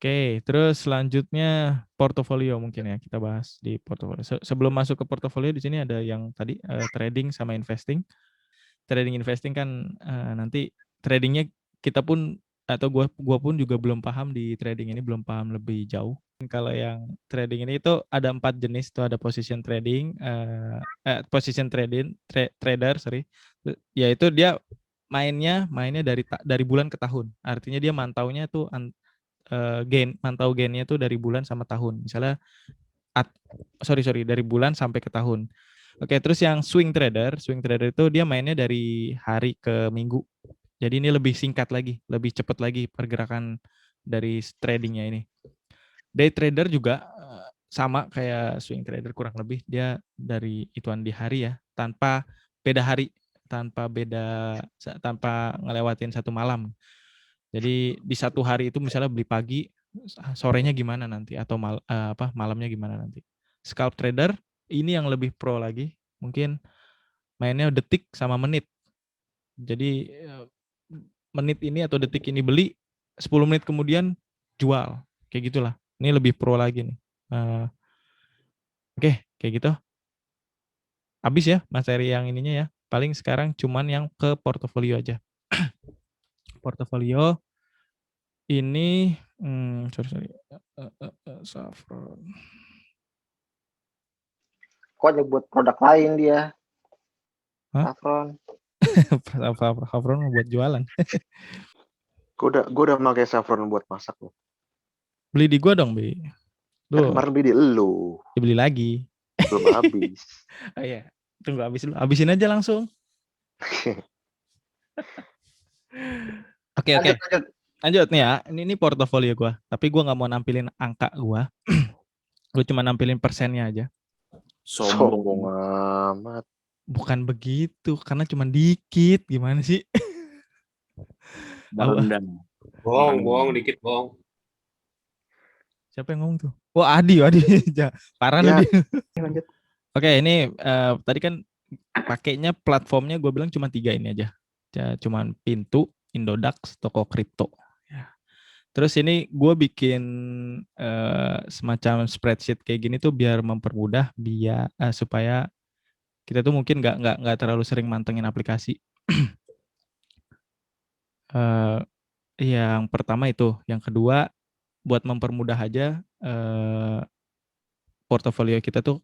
Oke, terus selanjutnya portofolio mungkin ya kita bahas di portofolio. Sebelum masuk ke portofolio di sini ada yang tadi trading sama investing. Trading investing kan nanti tradingnya kita pun atau gua pun juga belum paham di trading ini, belum paham lebih jauh. Kalau yang trading ini itu ada 4 jenis tuh, ada position trading, position trader, sorry, yaitu dia mainnya dari bulan ke tahun. Artinya dia mantaunya tuh mantau gainnya tuh dari bulan sama tahun. Misalnya dari bulan sampai ke tahun. Oke, terus yang swing trader itu dia mainnya dari hari ke minggu. Jadi ini lebih singkat lagi, lebih cepat lagi pergerakan dari tradingnya ini. Day trader juga sama kayak swing trader kurang lebih, dia dari hitungan di hari ya, tanpa beda hari, tanpa ngelewatin satu malam. Jadi di satu hari itu misalnya beli pagi, sorenya gimana nanti atau malamnya gimana nanti. Scalp trader ini yang lebih pro lagi, mungkin mainnya detik sama menit. Jadi menit ini atau detik ini beli, 10 menit kemudian jual, kayak gitulah. Ini lebih pro lagi nih. Oke, kayak gitu. Habis ya materi yang ininya ya. Paling sekarang cuman yang ke portofolio aja. Portofolio ini, sorry. Saffron. Kok nyebut produk lain dia? Hah? Saffron. Saffron buat jualan. Gue udah pakai saffron buat masak loh. Beli di gua dong, Bi. Kan Duh, kemarin beli di elu. dibeli lagi. Belum habis. Oh iya, tunggu habis dulu. Habisin aja langsung. Oke. Lanjut. Lanjut nih ya. Ini portofolio gua, tapi gua nggak mau nampilin angka gua. Gue cuma nampilin persennya aja. Sombong amat. Bukan begitu, karena cuma dikit. Gimana sih? Apa? Rendang. Bohong dikit bohong. Siapa yang ngomong tuh? Oh, Adi. Parah lu Ya. dia. Lanjut. Oke, ini tadi kan pakainya platformnya gue bilang cuma 3 ini aja. Cuman Pintu, Indodax, toko kripto. Ya. Terus ini gue bikin semacam spreadsheet kayak gini tuh biar mempermudah, supaya kita tuh mungkin nggak terlalu sering mantengin aplikasi. Yang pertama itu, yang kedua buat mempermudah aja portofolio kita tuh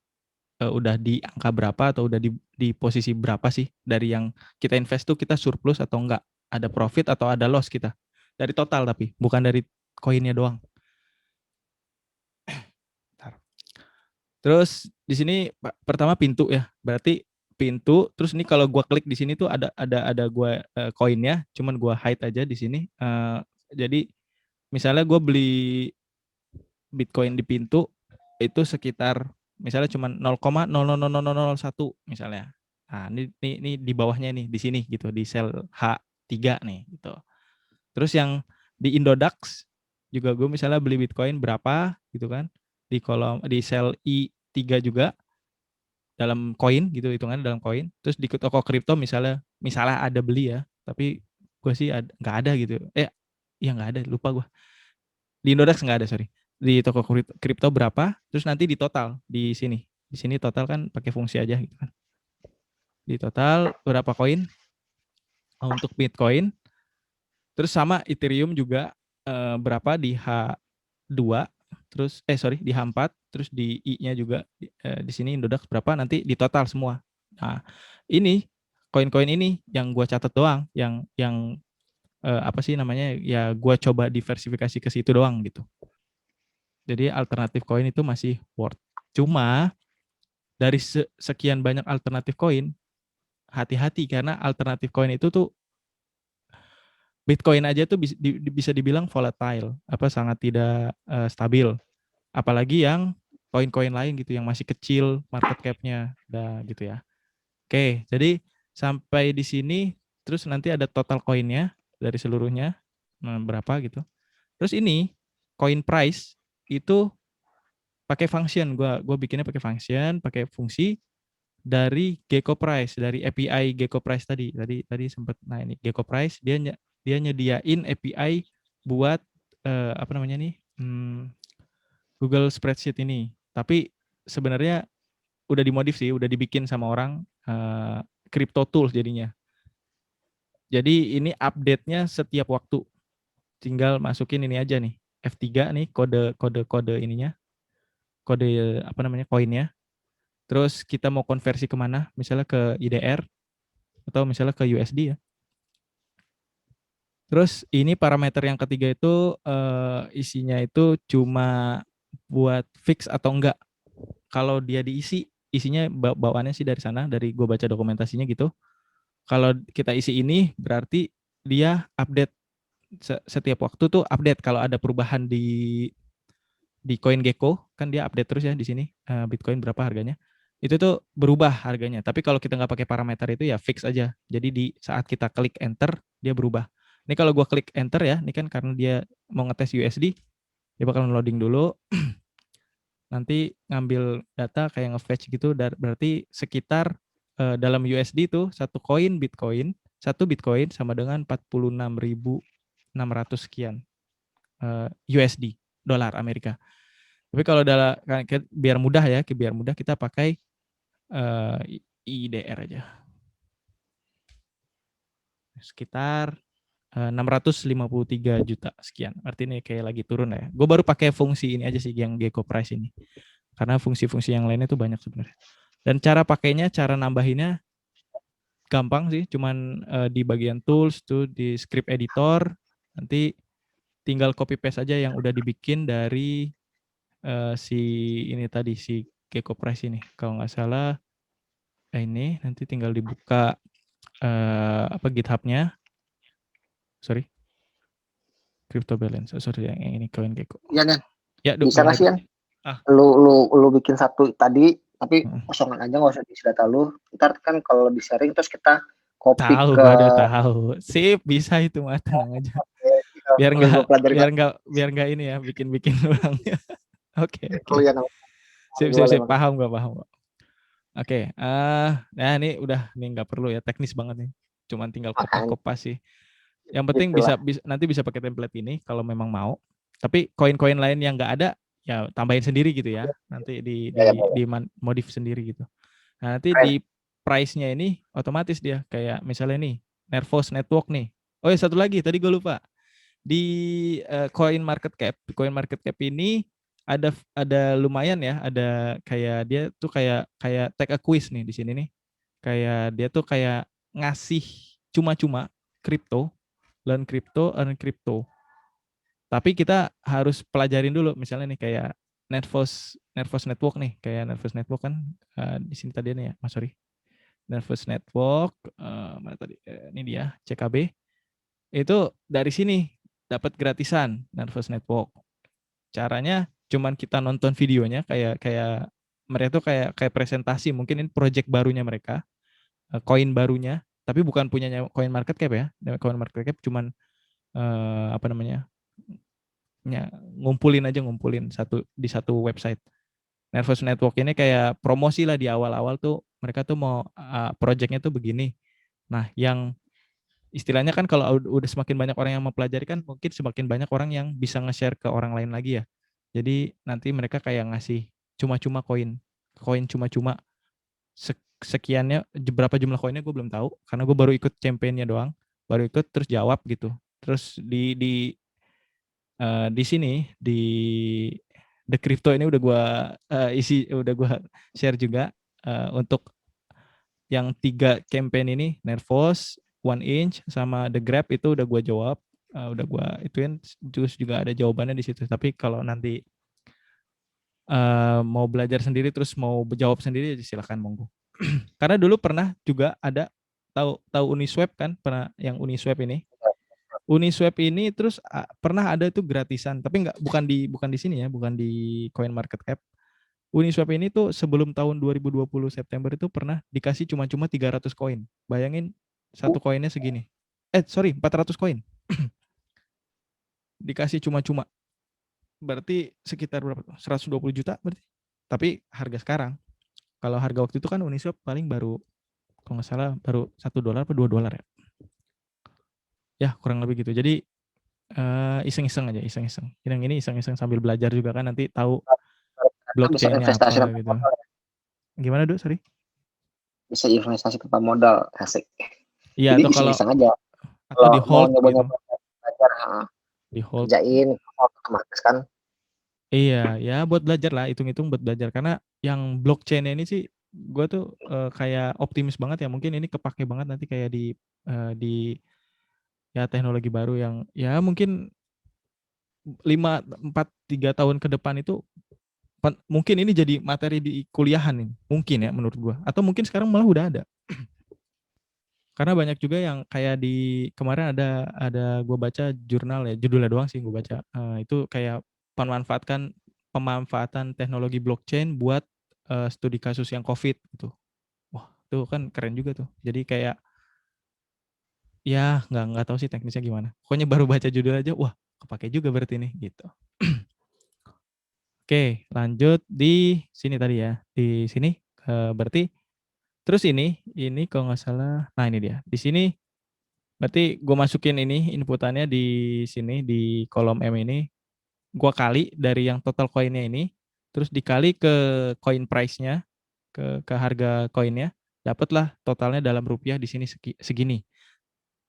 udah di angka berapa atau udah di posisi berapa sih dari yang kita invest tuh, kita surplus atau enggak, ada profit atau ada loss kita dari total, tapi bukan dari koinnya doang. Terus di sini pertama Pintu ya, berarti Pintu. Terus ini kalau gua klik di sini tuh ada gua koinnya, cuman gua hide aja di sini. Jadi misalnya gua beli Bitcoin di Pintu itu sekitar misalnya cuma 0,000001 misalnya. Nah, ini di bawahnya nih, di sini gitu, di sel H3 nih gitu. Terus yang di Indodax juga gue misalnya beli Bitcoin berapa gitu kan, di kolom di sel I3 juga dalam koin gitu, hitungannya dalam koin. Terus di toko kripto misalnya ada beli ya, tapi gue sih nggak ada gitu. Ya nggak ada, lupa gue. Di Indodax nggak ada, sorry. Di toko kripto berapa, terus nanti di total di sini. Di sini total kan pakai fungsi aja gitu kan. Di total berapa koin untuk Bitcoin. Terus sama Ethereum juga berapa di H2, terus di H4, terus di I-nya juga di sini Indodax berapa, nanti di total semua. Nah, ini koin-koin ini yang gua catat doang, yang apa sih namanya? Ya gua coba diversifikasi ke situ doang gitu. Jadi alternatif koin itu masih worth. Cuma dari sekian banyak alternatif koin, hati-hati karena alternatif koin itu tuh Bitcoin aja tuh bisa dibilang volatile, sangat tidak stabil. Apalagi yang koin-koin lain gitu yang masih kecil market cap-nya, gitu ya. Oke, jadi sampai di sini, terus nanti ada total koinnya dari seluruhnya, berapa gitu. Terus ini coin price itu pakai function, gua bikinnya pakai function, pakai fungsi dari Gecko Price, dari API Gecko Price tadi sempat. Nah, ini Gecko Price dia nyediain API buat apa namanya nih, Google Spreadsheet ini. Tapi sebenarnya udah dimodif sih, udah dibikin sama orang Crypto Tools jadinya. Jadi ini update-nya setiap waktu. Tinggal masukin ini aja nih, F3 nih kode ininya, kode apa namanya koinnya. Terus kita mau konversi kemana? Misalnya ke IDR atau misalnya ke USD ya. Terus ini parameter yang ketiga itu isinya itu cuma buat fix atau enggak. Kalau dia diisi, isinya bawaannya sih dari sana, dari gue baca dokumentasinya gitu. Kalau kita isi ini berarti dia update setiap waktu tuh update kalau ada perubahan di CoinGecko, kan dia update terus ya di sini Bitcoin berapa harganya. Itu tuh berubah harganya. Tapi kalau kita nggak pakai parameter itu ya fix aja. Jadi di saat kita klik enter dia berubah. Ini kalau gua klik enter ya, ini kan karena dia mau ngetes USD, dia bakal loading dulu. Nanti ngambil data kayak nge-fetch gitu, berarti sekitar dalam USD tuh satu Bitcoin sama dengan 46.600 sekian USD, dolar Amerika. Tapi kalau biar mudah ya, kita pakai IDR aja. Sekitar 653 juta sekian. Artinya kayak lagi turun ya. Gue baru pakai fungsi ini aja sih yang Gecko Price ini. Karena fungsi-fungsi yang lainnya tuh banyak sebenarnya. Dan cara pakainya, cara nambahinnya gampang sih. Cuman di bagian tools tuh di script editor. Nanti tinggal copy paste aja yang udah dibikin dari si ini tadi, si Gecko Price ini. Kalau nggak salah ini nanti tinggal dibuka GitHub-nya. Sorry. Crypto Balance. Sorry yang ini CoinGecko. Iya kan? Ya, bisa nggak sih yang Ah. lu bikin satu tadi tapi kosongan aja, nggak usah diisi data lu. Ntar kan kalau di sharing terus kita copy tahu, ke. gua udah tahu. Sip, bisa itu mah, tenang aja. Biar nggak ini ya, bikin ulang. Oke. Sip, paham gua. Oke, nah ini udah nggak perlu ya, teknis banget nih. Cuman tinggal kopas sih. Yang penting nanti bisa pakai template ini kalau memang mau. Tapi koin-koin lain yang nggak ada ya tambahin sendiri gitu ya. Nanti di modif sendiri gitu. Nah, nanti di price-nya ini otomatis dia kayak misalnya nih Nervos Network nih. Oh ya, satu lagi tadi gue lupa. Di Coin Market Cap ini ada lumayan ya, ada kayak dia tuh kayak take a quiz nih di sini nih. Kayak dia tuh kayak ngasih cuma-cuma kripto, learn crypto, earn crypto. Tapi kita harus pelajarin dulu, misalnya nih kayak Nervos Network nih, kayak Nervos Network kan di sini tadi nih ya, sorry. Nervos Network, mana tadi? Ini dia, CKB. Itu dari sini dapat gratisan Nervos Network. Caranya cuman kita nonton videonya kayak mereka tuh kayak presentasi, mungkin ini project barunya mereka, koin barunya, tapi bukan punyanya Coin Market Cap ya. Coin Market Cap cuman apa namanya? Ngumpulin di satu website. Nervous Network ini kayak promosi lah di awal-awal tuh, mereka tuh mau projectnya tuh begini. Nah, yang istilahnya kan kalau udah semakin banyak orang yang mempelajari kan mungkin semakin banyak orang yang bisa nge-share ke orang lain lagi ya. Jadi nanti mereka kayak ngasih cuma-cuma koin cuma-cuma sekiannya, berapa jumlah koinnya gue belum tahu karena gue baru ikut campaign-nya doang, baru ikut terus jawab gitu. Terus di sini di The Crypto ini udah gue udah gue share juga untuk yang 3 campaign ini, Nervos, One Inch sama The Grab itu udah gue jawab, udah gue ituin, terus juga ada jawabannya di situ. Tapi kalau nanti mau belajar sendiri terus mau jawab sendiri silakan monggo. Karena dulu pernah juga ada tahu Uniswap kan, pernah yang Uniswap ini. Uniswap ini terus pernah ada itu gratisan, tapi bukan di sini ya, bukan di Coin Market Cap. Uniswap ini tuh sebelum tahun 2020 September itu pernah dikasih cuma-cuma 300 koin. Bayangin satu koinnya segini. 400 koin. Dikasih cuma-cuma. Berarti sekitar berapa tuh? 120 juta berarti. Tapi harga sekarang. Kalau harga waktu itu kan Uniswap paling baru, kalau nggak salah baru $1 atau $2 ya. Ya kurang lebih gitu. Jadi Iseng-iseng aja, iseng-iseng. Yang ini iseng-iseng sambil belajar juga kan nanti tahu Bisa blockchain-nya investasi apa tanpa gitu. modal. Gimana, Du? Sorry. Bisa investasi tanpa modal, asik. Iya, Jadi atau kalau iseng-iseng aja. atau di Kalau mau hold gitu. nyoba-nyoba belajar, Di hold. kerjain otomatis kan. Iya, ya buat belajar lah, hitung-hitung buat belajar. Karena yang blockchain ini sih, gue tuh kayak optimis banget ya. Mungkin ini kepake banget nanti kayak di ya teknologi baru yang ya mungkin 3 tahun ke depan itu mungkin ini jadi materi di kuliahan nih. Mungkin ya menurut gue. Atau mungkin sekarang malah udah ada. Karena banyak juga yang kayak di kemarin ada gue baca jurnal ya, judulnya doang sih gue baca. Itu kayak pemanfaatan teknologi blockchain buat studi kasus yang COVID gitu. Wah, itu kan keren juga tuh. Jadi kayak ya nggak tahu sih teknisnya gimana. Pokoknya baru baca judul aja, wah kepake juga berarti nih gitu. Oke, lanjut di sini tadi ya. Di sini berarti terus ini kalau nggak salah, nah ini dia. Di sini berarti gue masukin ini inputannya di sini di kolom M ini, gue kali dari yang total koinnya ini, terus dikali ke coin price-nya, ke harga koinnya, dapatlah totalnya dalam rupiah di sini segini.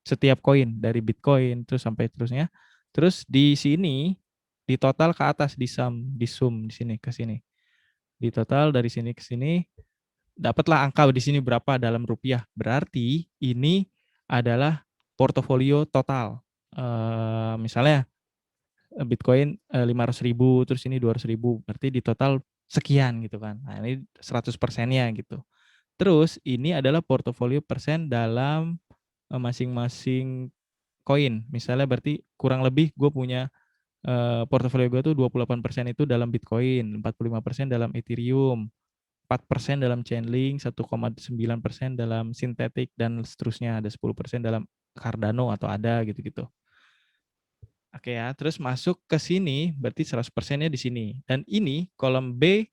Setiap koin dari Bitcoin terus sampai terusnya. Terus di sini di total ke atas di sum di sini ke sini. Di total dari sini ke sini dapatlah angka di sini berapa dalam rupiah. Berarti ini adalah portofolio total. Misalnya Bitcoin 500.000, terus ini 200.000, berarti di total sekian gitu kan. Nah ini 100%-nya gitu. Terus ini adalah portofolio persen dalam masing-masing koin. Misalnya berarti kurang lebih gue punya portofolio gue tuh 28% itu dalam Bitcoin, 45% dalam Ethereum, 4% dalam Chainlink, 1,9% dalam Synthetic, dan seterusnya ada 10% dalam Cardano atau ada gitu-gitu. Oke ya, terus masuk ke sini berarti 100%-nya di sini. Dan ini kolom B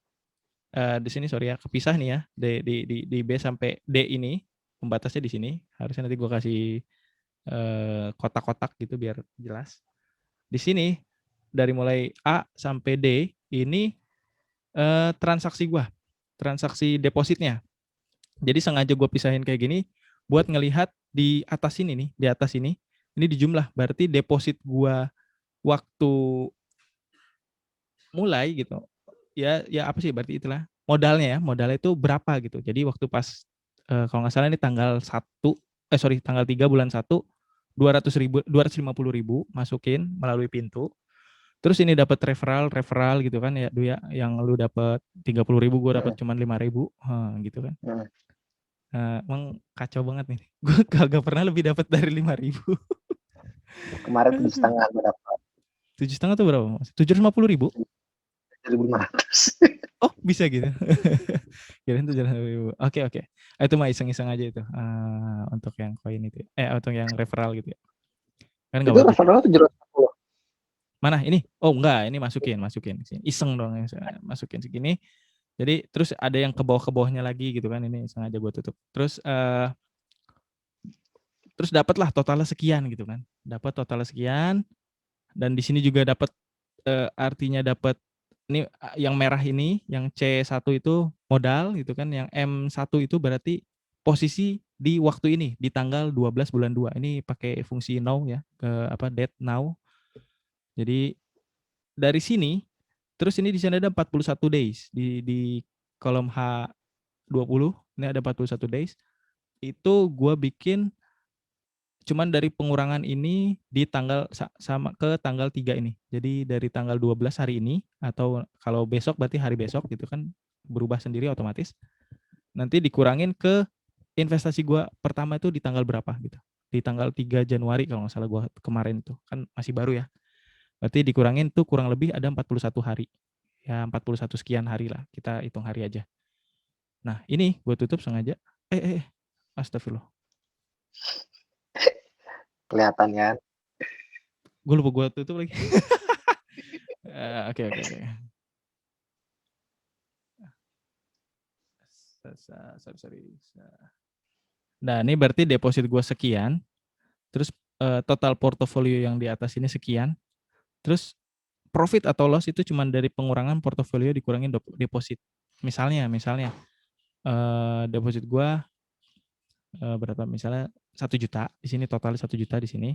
di sini sorry ya, kepisah nih ya. Di B sampai D ini pembatasnya di sini. Harusnya nanti gue kasih kotak-kotak gitu biar jelas. Di sini dari mulai A sampai D ini transaksi gue, transaksi depositnya. Jadi sengaja gue pisahin kayak gini buat ngelihat di atas ini nih, di atas ini di jumlah. Berarti deposit gue waktu mulai gitu. Ya apa sih berarti itulah modalnya ya, modalnya itu berapa gitu. Jadi waktu pas kalau nggak salah ini tanggal 3 bulan 1, 250.000 masukin melalui pintu. Terus ini dapat referral gitu kan ya, Du ya, yang lu dapat 30.000, gue dapat cuma 5.000, gitu kan. Emang kacau banget nih. Gue kagak pernah lebih dapat dari 5.000. Kemarin 7,5 gue dapat. 7,5 tuh berapa? 750.000? 1.500. Oh bisa gitu. Kirain 700.000. Oke. Itu mah iseng-iseng aja itu. Untuk yang koin itu. Untuk yang referral gitu ya. Kan nggak Itu wajib. referral 750. Mana ini? Oh enggak, ini masukin. Iseng dong, masukin segini. Jadi terus ada yang ke bawahnya lagi gitu kan, ini sengaja gue tutup. Terus dapatlah totalnya sekian gitu kan. Dapat totalnya sekian, dan di sini juga dapat artinya dapat ini yang merah ini, yang C1 itu modal gitu kan, yang M1 itu berarti posisi di waktu ini di tanggal 12 bulan 2. Ini pakai fungsi now ya, ke date now. Jadi dari sini terus ini di sana ada 41 days di kolom H20 ini ada 41 days. Itu gue bikin cuman dari pengurangan ini di tanggal sama ke tanggal 3 ini. Jadi dari tanggal 12 hari ini, atau kalau besok berarti hari besok gitu kan, berubah sendiri otomatis. Nanti dikurangin ke investasi gue pertama itu di tanggal berapa gitu. Di tanggal 3 Januari kalau nggak salah gue kemarin itu. Kan masih baru ya. Berarti dikurangin tuh kurang lebih ada 41 hari. Ya 41 sekian hari lah. Kita hitung hari aja. Nah ini gue tutup sengaja. Astagfirullah. Kelihatan ya. Gue lupa gue tutup lagi. Oke. Sorry. Nah ini berarti deposit gue sekian. Terus total portofolio yang di atas ini sekian, terus profit atau loss itu cuma dari pengurangan portofolio dikurangin deposit. Misalnya deposit gua berapa, misalnya 1 juta, di sini totalnya 1 juta di sini.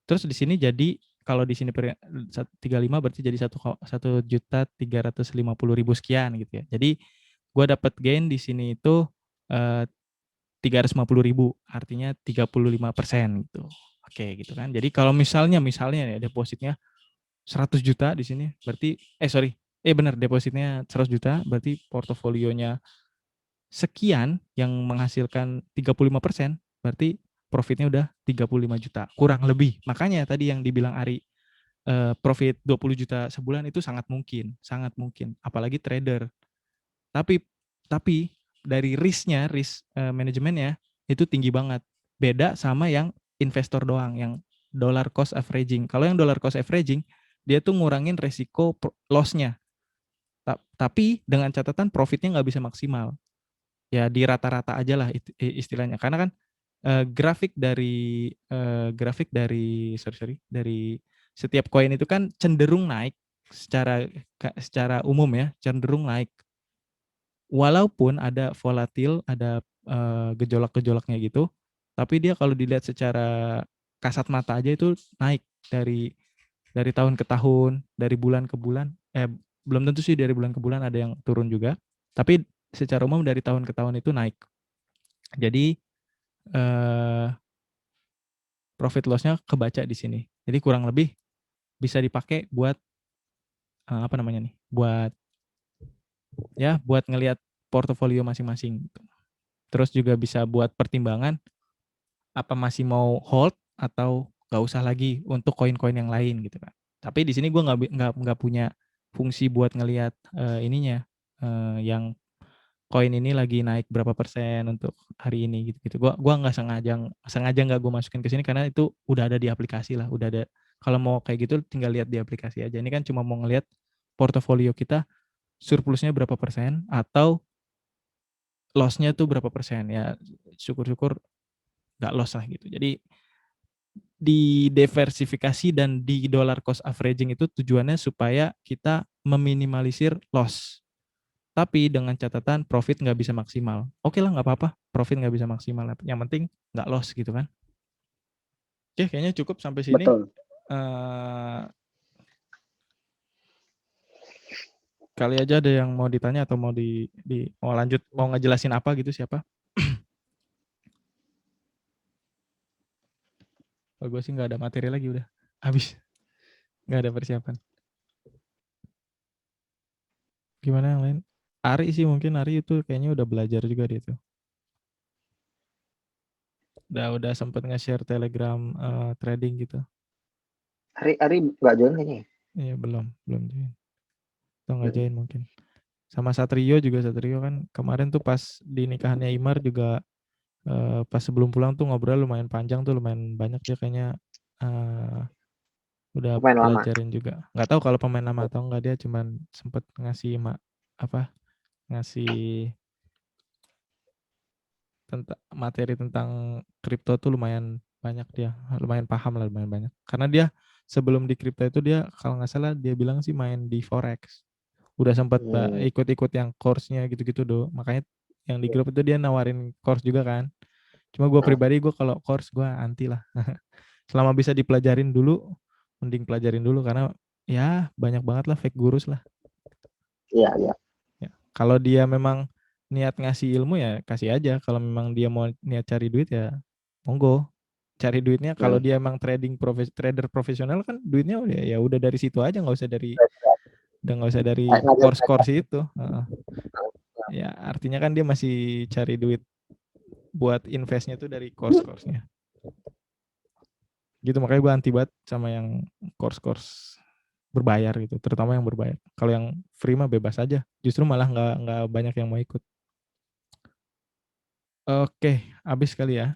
Terus di sini jadi kalau di sini 35 berarti jadi 1.350.000 sekian gitu ya. Jadi gua dapat gain di sini itu 350.000, artinya 35% gitu. Oke gitu kan. Jadi kalau misalnya ya depositnya 100 juta di sini, berarti benar, depositnya 100 juta, berarti portofolionya sekian yang menghasilkan 35%, berarti profitnya udah 35 juta, kurang lebih. Makanya tadi yang dibilang Ari, profit 20 juta sebulan itu sangat mungkin, apalagi trader. Tapi dari risk manajemennya itu tinggi banget. Beda sama yang investor doang, yang dollar cost averaging. Kalau yang dollar cost averaging, dia tuh ngurangin resiko loss-nya. Tapi dengan catatan profitnya nggak bisa maksimal. Ya di rata-rata aja lah istilahnya. Karena kan grafik dari setiap koin itu kan cenderung naik secara umum ya, cenderung naik. Walaupun ada volatil, ada gejolak-gejolaknya gitu, tapi dia kalau dilihat secara kasat mata aja itu naik dari tahun ke tahun, dari bulan ke bulan. Belum tentu sih dari bulan ke bulan, ada yang turun juga. Tapi secara umum dari tahun ke tahun itu naik. Jadi profit loss-nya kebaca di sini. Jadi kurang lebih bisa dipakai buat buat ngelihat portofolio masing-masing. Terus juga bisa buat pertimbangan apa masih mau hold atau nggak usah lagi untuk koin-koin yang lain gitu kan. Tapi di sini gue nggak punya fungsi buat ngelihat yang koin ini lagi naik berapa persen untuk hari ini gitu. Gua nggak sengaja nggak gue masukin ke sini karena itu udah ada di aplikasi lah, udah ada. Kalau mau kayak gitu tinggal lihat di aplikasi aja. Ini kan cuma mau ngelihat portofolio kita surplusnya berapa persen atau loss-nya tuh berapa persen. Ya syukur-syukur nggak loss lah gitu. Jadi di diversifikasi dan di dollar cost averaging itu tujuannya supaya kita meminimalisir loss. Tapi dengan catatan profit nggak bisa maksimal. Oke lah, nggak apa-apa. Profit nggak bisa maksimal. Yang penting nggak loss gitu kan. Oke, kayaknya cukup sampai sini. Betul. Kali aja ada yang mau ditanya atau mau mau lanjut, mau ngejelasin apa gitu, siapa? Kalau gue sih nggak ada materi lagi, udah habis. Nggak ada persiapan. Gimana yang lain? Ari sih, mungkin Ari itu kayaknya udah belajar juga dia tuh. Udah sempat nge-share Telegram trading gitu. Ari nggak join kayaknya. Iya, belum join. Atau nggak join mungkin. Sama Satrio kan kemarin tuh pas di nikahannya Imar juga pas sebelum pulang tuh ngobrol lumayan panjang tuh, lumayan banyak dia kayaknya udah Pemain pelajarin lama juga. Nggak tahu kalau pemain lama atau enggak, dia cuman sempet ngasih materi tentang kripto tuh lumayan banyak, dia lumayan paham lah, lumayan banyak. Karena dia sebelum di kripto itu dia kalau nggak salah dia bilang sih main di forex. Udah sempat ikut-ikut yang course-nya gitu-gitu do. Makanya yang di grup itu dia nawarin course juga kan. Cuma gue pribadi, gue kalau course gue anti lah. Selama bisa dipelajarin dulu, mending pelajarin dulu, karena ya banyak banget lah fake gurus lah. Iya. Ya, kalau dia memang niat ngasih ilmu ya kasih aja. Kalau memang dia mau niat cari duit ya monggo. Cari duitnya kalau dia emang trader profesional kan duitnya udah dari situ aja, nggak usah dari course itu. Ya artinya kan dia masih cari duit buat investnya tuh dari course-nya. Gitu, makanya gue anti banget sama yang course berbayar gitu, terutama yang berbayar. Kalau yang free mah bebas aja, justru malah nggak banyak yang mau ikut. Oke, habis kali ya.